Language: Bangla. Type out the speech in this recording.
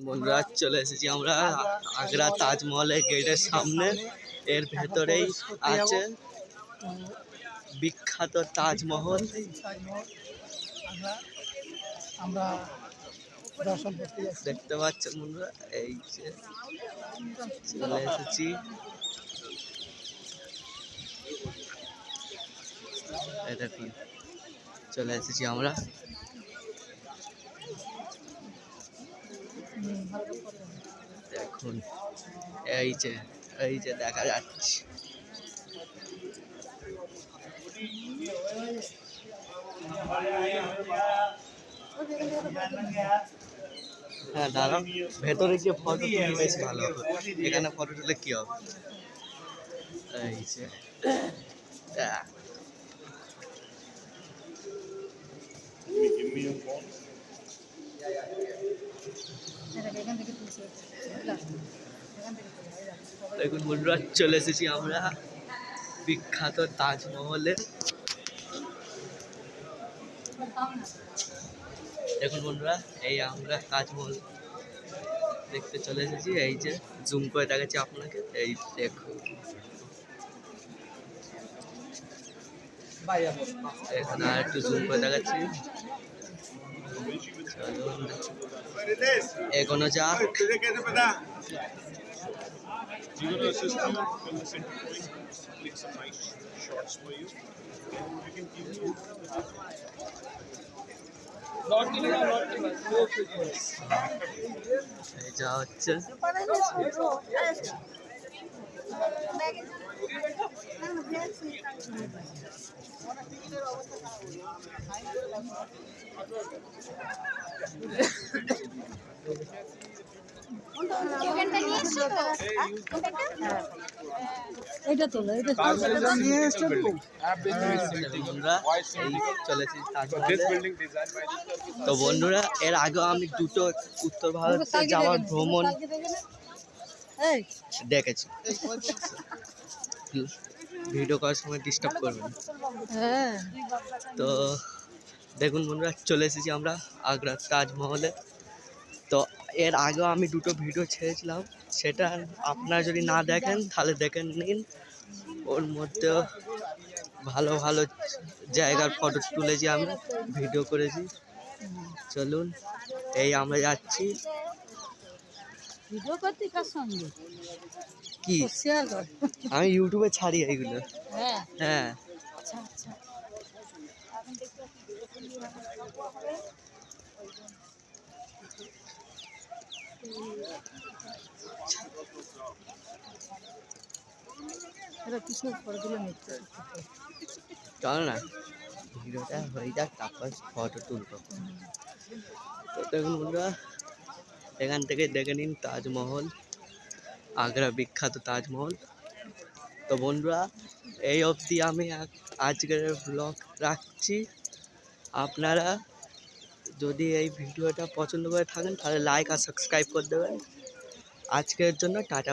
বন্ধুরা চলে এসেছি আমরা আগ্রা তাজমহলের গেটের সামনে। এর ভেতরেই আছে বিখ্যাত তাজমহল। আমরা দর্শন করতে দেখতে পাচ্ছেন বন্ধুরা, এই যে চলে এসেছি। এটা কি চলে এসেছি আমরা। দেখুন এই যে দেখা যাচ্ছে। হ্যাঁ দাদা, ভেতরে গিয়ে ফটো তুলে বেশ ভালো হবে। এখানে ফটো তুলে কি হবে? এই যে দেখুন বন্ধুরা, চলে এসেছি আমরা বিখ্যাত তাজমহলে। দেখুন বন্ধুরা, এই আমরা তাজমহল দেখতে চলে এসেছি। এই যে জুম করে দেখাচ্ছি আপনাকে, এই দেখুন। এখানে আর একটু জুম করে দেখাচ্ছি। চলুন এগোনো যাক। যা হচ্ছে এটা তোলো, এটা নিয়ে এসছো তো। তো বন্ধুরা, এর আগে আমি দুটো উত্তর ভারতে যাওয়ার ভ্রমণ দেখেছি। ভিডিও করার সময় ডিস্টার্ব করবেন। তো দেখুন বন্ধুরা, চলে এসেছি আমরা আগ্রা তাজমহলে। তো এর আগেও আমি দুটো ভিডিও ছেড়েছিলাম, সেটা আপনারা যদি না দেখেন তাহলে দেখে নিন। ওর মধ্যে ভালো ভালো জায়গার ফটো তুলেছি, আমি ভিডিও করেছি। চলুন এই আমরা যাচ্ছি। কি আমি ইউটিউবে ছাড়ি এইগুলো। হ্যাঁ চল না, ভিডিওটা হয়ে যাক, তারপর ফটো তুলবো। তো দেখুন বন্ধুরা, এখান থেকে দেখে নিন তাজমহল, আগ্রা বিখ্যাত তাজমহল। তো বন্ধুরা, এই অবধি আমি আজকের ব্লগ রাখছি। আপনারা যদি এই ভিডিওটা পছন্দ করে থাকেন তাহলে লাইক আর সাবস্ক্রাইব করে দেবেন। আজকের জন্য টাটা।